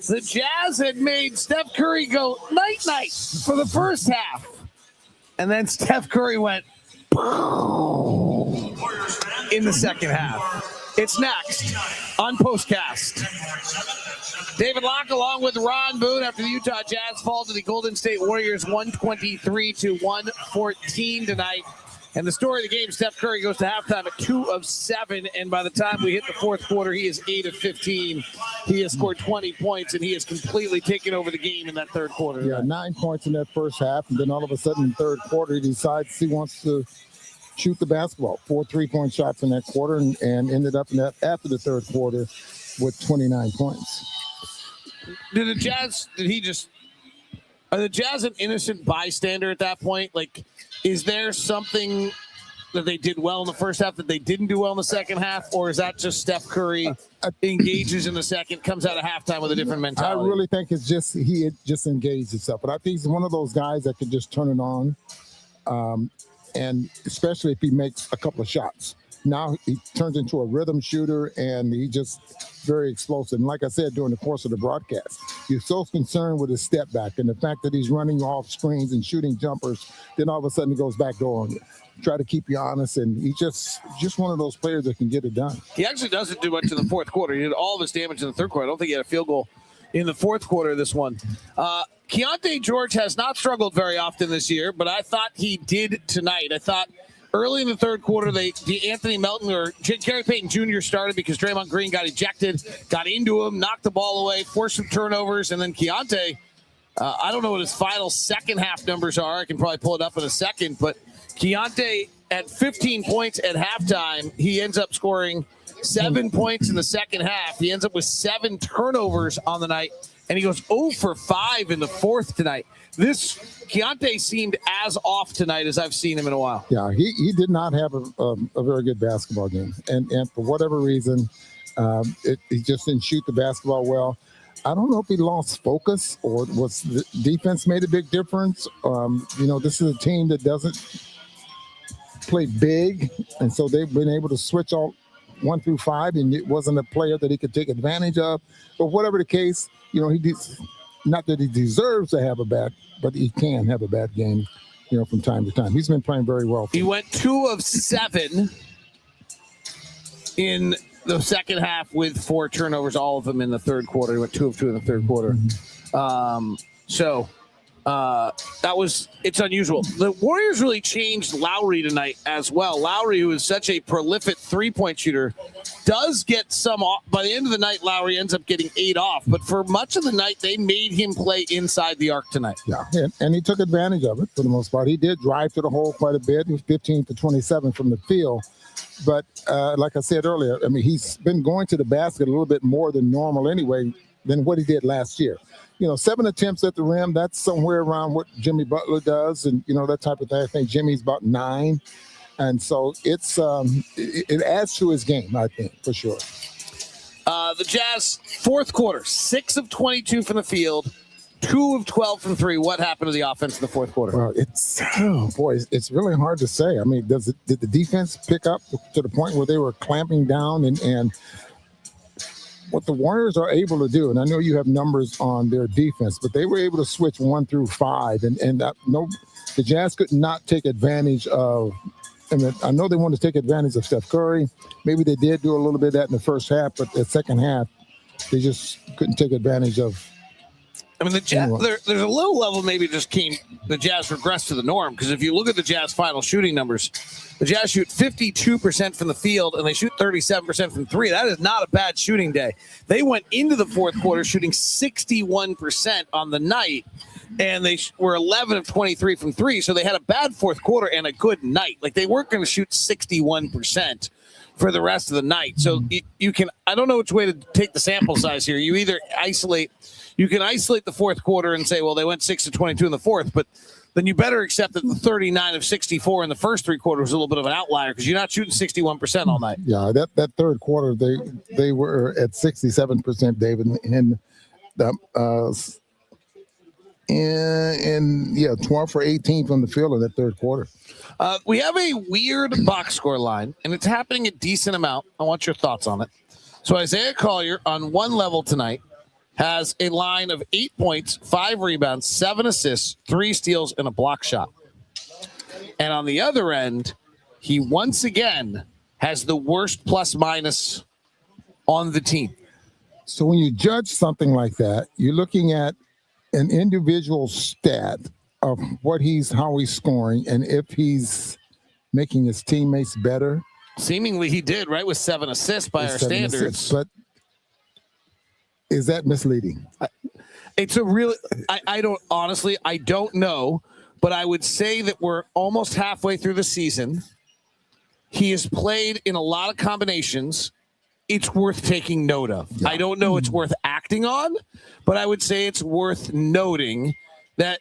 The Jazz had made Steph Curry go night-night for the first half. And then Steph Curry went in the second half. It's next on POSTCAST. David Locke along with Ron Boone after the Utah Jazz fall to the Golden State Warriors 123-114 tonight. And the story of the game, Steph Curry goes to halftime at 2 of 7, and by the time we hit the fourth quarter, he is 8 of 15. He has scored 20 points, and he has completely taken over the game in that third quarter. Yeah, 9 points in that first half, and then all of a sudden in the third quarter, he decides he wants to shoot the basketball. 4 3-point shots in that quarter, and ended up in that after the third quarter with 29 points. Are the Jazz an innocent bystander at that point? Like, is there something that they did well in the first half that they didn't do well in the second half? Or is that just Steph Curry engages in the second, comes out of halftime with a different mentality? I really think it's just he had just engaged himself. But I think he's one of those guys that could just turn it on, and especially if he makes a couple of shots. Now he turns into a rhythm shooter, and he just very explosive. And like I said during the course of the broadcast, you're so concerned with his step back and the fact that he's running off screens and shooting jumpers, then all of a sudden he goes back door on you. Try to keep you honest, and he's just one of those players that can get it done. He actually doesn't do much in the fourth quarter. He did all of his damage in the third quarter. I don't think he had a field goal in the fourth quarter of this one. Keyonte George has not struggled very often this year, but I thought he did tonight. I thought early in the third quarter, Anthony Melton or Gary Payton Jr. started because Draymond Green got ejected, got into him, knocked the ball away, forced some turnovers, and then Keyonte, I don't know what his final second half numbers are. I can probably pull it up in a second, but Keyonte at 15 points at halftime, he ends up scoring 7 points in the second half. He ends up with 7 turnovers on the night, and he goes 0 for 5 in the fourth tonight. Keyonte seemed as off tonight as I've seen him in a while. Yeah, he did not have a very good basketball game. And for whatever reason, he just didn't shoot the basketball well. I don't know if he lost focus or was the defense made a big difference. This is a team that doesn't play big, and so they've been able to switch all 1 through 5, and it wasn't a player that he could take advantage of. But whatever the case, not that he deserves to have a bad, but he can have a bad game, from time to time. He's been playing very well. He went 2 of 7 in the second half with 4 turnovers, all of them in the third quarter. He went 2 of 2 in the third quarter. It's unusual. The Warriors really changed Lowry tonight as well. Lowry, who is such a prolific three-point shooter, does get some off. By the end of the night, Lowry ends up getting 8 off. But for much of the night, they made him play inside the arc tonight. Yeah, and he took advantage of it for the most part. He did drive to the hole quite a bit. He was 15 to 27 from the field. But like I said earlier, he's been going to the basket a little bit more than normal anyway than what he did last year. 7 attempts at the rim, that's somewhere around what Jimmy Butler does, and, that type of thing. I think Jimmy's about 9. And so it adds to his game, I think, for sure. The Jazz, fourth quarter, 6 of 22 from the field, 2 of 12 from 3. What happened to the offense in the fourth quarter? Well, it's really hard to say. Did the defense pick up to the point where they were clamping down and what the Warriors are able to do, and I know you have numbers on their defense, but they were able to switch 1 through 5, the Jazz could not take advantage of. I know they wanted to take advantage of Steph Curry. Maybe they did do a little bit of that in the first half, but the second half, they just couldn't take advantage of. The Jazz, there's a low level maybe the Jazz regressed to the norm, because if you look at the Jazz final shooting numbers, the Jazz shoot 52% from the field and they shoot 37% from 3. That is not a bad shooting day. They went into the fourth quarter shooting 61% on the night, and they were 11 of 23 from 3. So they had a bad fourth quarter and a good night. Like, they weren't going to shoot 61% for the rest of the night. So you can, I don't know which way to take the sample size here. You can isolate the fourth quarter and say, well, they went 6 of 22 in the fourth, but then you better accept that the 39 of 64 in the first 3 quarters was a little bit of an outlier, because you're not shooting 61% all night. Yeah, that third quarter, they were at 67%, David, and 12 for 18 from the field in that third quarter. We have a weird box score line, and it's happening a decent amount. I want your thoughts on it. So Isaiah Collier on one level tonight has a line of 8 points, 5 rebounds, 7 assists, 3 steals, and a block shot. And on the other end, he once again has the worst plus minus on the team. So when you judge something like that, you're looking at an individual stat of how he's scoring, and if he's making his teammates better. Seemingly he did, right, with 7 assists by our standards. Assists, but is that misleading? It's a really, I don't know, but I would say that we're almost halfway through the season. He has played in a lot of combinations. It's worth taking note of. Yeah. I don't know it's worth acting on, but I would say it's worth noting that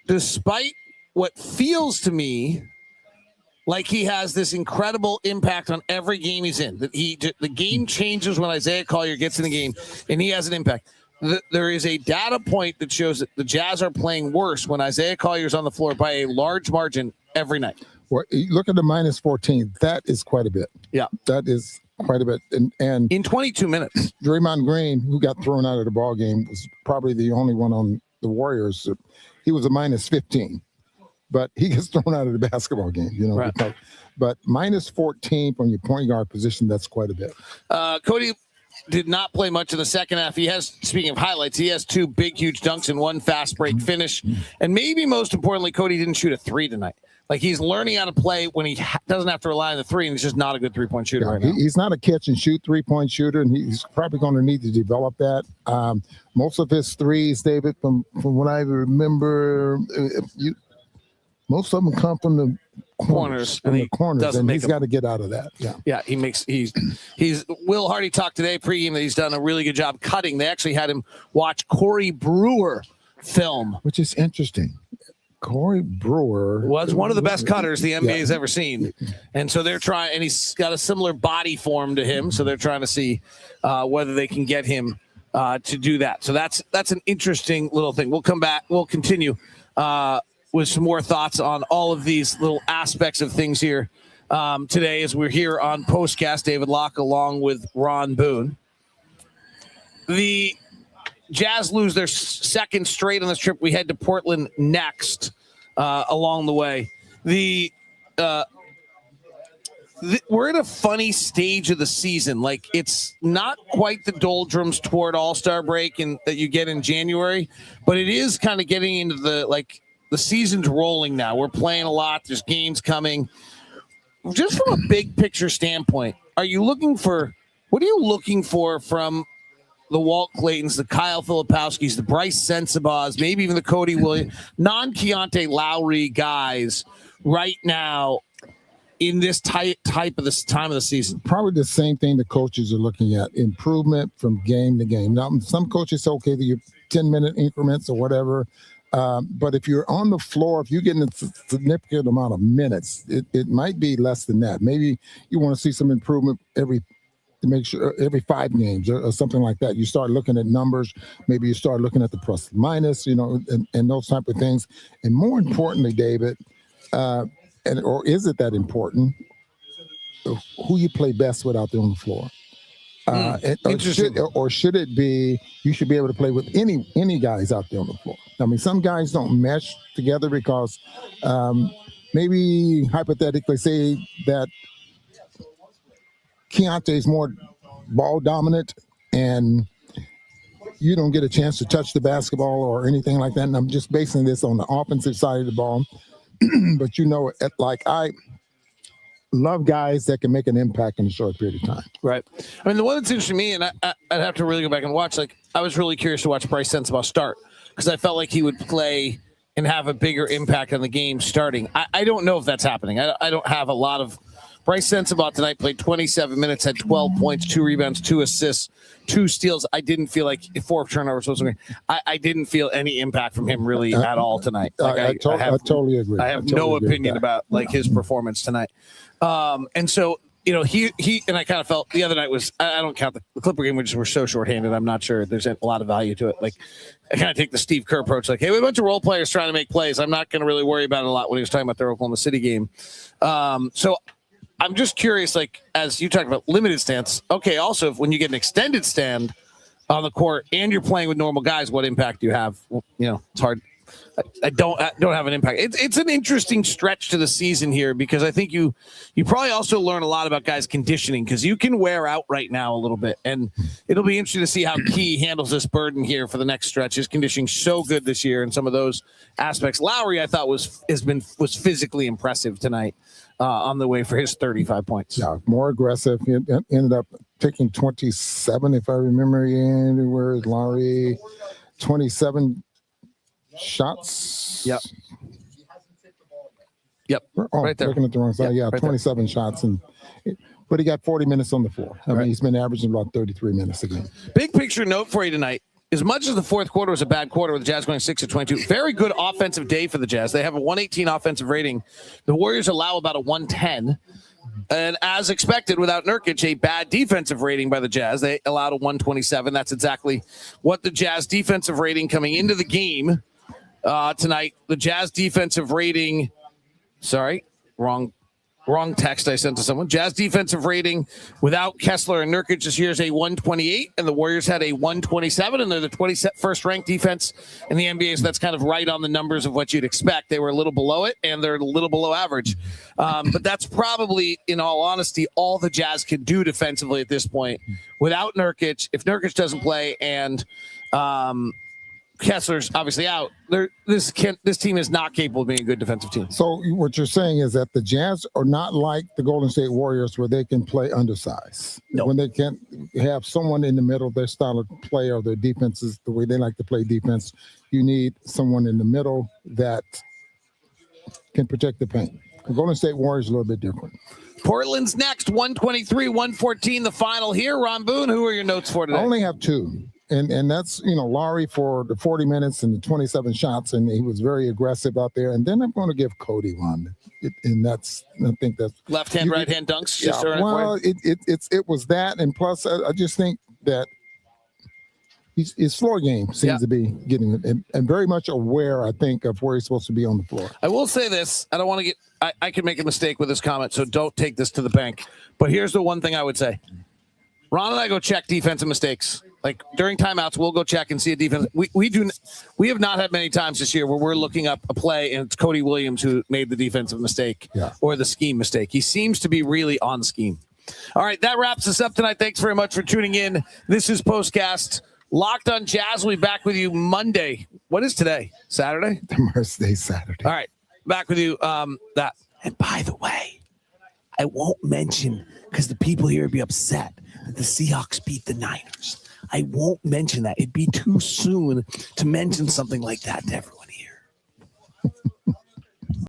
despite what feels to me like he has this incredible impact on every game he's in, that the game changes when Isaiah Collier gets in the game, and he has an impact. There is a data point that shows that the Jazz are playing worse when Isaiah Collier's on the floor by a large margin every night. Well, look at the minus 14. That is quite a bit. Yeah. That is quite a bit. And in 22 minutes. Draymond Green, who got thrown out of the ball game, was probably the only one on the Warriors. He was a minus 15. But he gets thrown out of the basketball game, Right. But minus 14 from your point guard position, that's quite a bit. Cody did not play much in the second half. He has, speaking of highlights, he has 2 big, huge dunks and 1 fast break finish. And maybe most importantly, Cody didn't shoot a 3 tonight. Like, he's learning how to play when he doesn't have to rely on the 3, and he's just not a good 3-point shooter right now. He's not a catch-and-shoot 3-point shooter, and he's probably going to need to develop that. Most of his threes, David, from what I remember, most of them come from the corners, and he's got to get out of that. Yeah. He's Will Hardy talked today pregame that he's done a really good job cutting. They actually had him watch Corey Brewer film, which is interesting. Corey Brewer was one of the best cutters the NBA has ever seen, and so they're trying. And he's got a similar body form to him, so they're trying to see whether they can get him to do that. So that's an interesting little thing. We'll come back. We'll continue with some more thoughts on all of these little aspects of things here today as we're here on POSTCAST. David Locke along with Ron Boone. The Jazz lose their second straight on this trip. We head to Portland next along the way. We're in a funny stage of the season. Like, it's not quite the doldrums toward All-Star break that you get in January, but it is kind of getting into the season's rolling now. We're playing a lot. There's games coming. Just from a big picture standpoint, what are you looking for from the Walt Claytons, the Kyle Filipowskis, the Bryce Sensabaughs, maybe even the Cody Williams, non-Keontae Lowry guys right now in this type of this time of the season? Probably the same thing the coaches are looking at, improvement from game to game. Now, some coaches say, okay, your 10-minute increments or whatever. But if you're on the floor, if you're getting a significant amount of minutes, it might be less than that. Maybe you want to see some improvement every 5 games or something like that. You start looking at numbers. Maybe you start looking at the plus minus, and those type of things. And more importantly, David, or is it that important, who you play best with out there on the floor? Or should it be you should be able to play with any guys out there on the floor? I mean, some guys don't mesh together because maybe hypothetically say that Keyonte is more ball dominant and you don't get a chance to touch the basketball or anything like that. And I'm just basing this on the offensive side of the ball. But I love guys that can make an impact in a short period of time. Right. I mean, the one that's interesting to me, and I'd have to really go back and watch, I was really curious to watch Bryce Sensabaugh start because I felt like he would play and have a bigger impact on the game starting. I don't know if that's happening. I don't have a lot of Bryce Sensabaugh tonight. Played 27 minutes, had 12 points, 2 rebounds, 2 assists, 2 steals. I didn't feel like 4 turnovers was great. I didn't feel any impact from him really at all tonight. I totally agree. I have no opinion about his performance tonight. And so, he and I kind of felt the other night was, I don't count the Clipper game, which we're so shorthanded. I'm not sure there's a lot of value to it. Like, I kind of take the Steve Kerr approach. Like, hey, we have a bunch of role players trying to make plays. I'm not going to really worry about it a lot when he was talking about their Oklahoma City game. So I'm just curious, as you talked about limited stands. Okay. Also, when you get an extended stand, on the court and you're playing with normal guys, what impact do you have? Well, it's hard. I don't have an impact. It's an interesting stretch to the season here because I think you probably also learn a lot about guys' conditioning because you can wear out right now a little bit, and it'll be interesting to see how Key handles this burden here for the next stretch. His conditioning so good this year in some of those aspects. Lowry, I thought was physically impressive tonight on the way for his 35 points. Yeah, more aggressive. He ended up taking 27, if I remember. Where's Lowry? 27 shots. Yep. Right there. Looking at the wrong side. Right 27 there. Shots, but he got 40 minutes on the floor. I mean, he's been averaging about 33 minutes a game. Big picture note for you tonight. As much as the fourth quarter was a bad quarter with the Jazz going 6 of 22, very good offensive day for the Jazz. They have a 118 offensive rating. The Warriors allow about a 110. And as expected, without Nurkic, a bad defensive rating by the Jazz. They allowed a 127. That's exactly what the Jazz defensive rating coming into the game tonight. The Jazz defensive rating, wrong text I sent to someone. Jazz defensive rating without Kessler and Nurkic this year is a 128, and the Warriors had a 127, and they're the 21st ranked defense in the NBA, so that's kind of right on the numbers of what you'd expect. They were a little below it, and they're a little below average. But that's probably, in all honesty, all the Jazz can do defensively at this point. Without Nurkic, if Nurkic doesn't play and Kessler's obviously out, this team is not capable of being a good defensive team. So what you're saying is that the Jazz are not like the Golden State Warriors where they can play undersized. No. When they can't have someone in the middle, their style of play or their defense is the way they like to play defense. You need someone in the middle that can protect the paint. The Golden State Warriors are a little bit different. Portland's next, 123-114, the final here. Ron Boone, who are your notes for today? I only have two. And that's, Lowry for the 40 minutes and the 27 shots, and he was very aggressive out there. And then I'm going to give Cody one. I think that's left hand, right hand dunks. Yeah, well, it was that, and plus I just think that his floor game seems to be getting it, and very much aware, I think, of where he's supposed to be on the floor. I will say this: I don't want to get. I could make a mistake with this comment, so don't take this to the bank. But here's the one thing I would say: Ron and I go check defensive mistakes. Like during timeouts, we'll go check and see a defense. We have not had many times this year where we're looking up a play and it's Cody Williams who made the defensive mistake or the scheme mistake. He seems to be really on scheme. All right, that wraps us up tonight. Thanks very much for tuning in. This is Postcast. Locked on Jazz. We'll be back with you Monday. What is today? Saturday? Tomorrow's day, Saturday. All right, back with you. That. And by the way, I won't mention because the people here would be upset that the Seahawks beat the Niners. I won't mention that. It'd be too soon to mention something like that to everyone.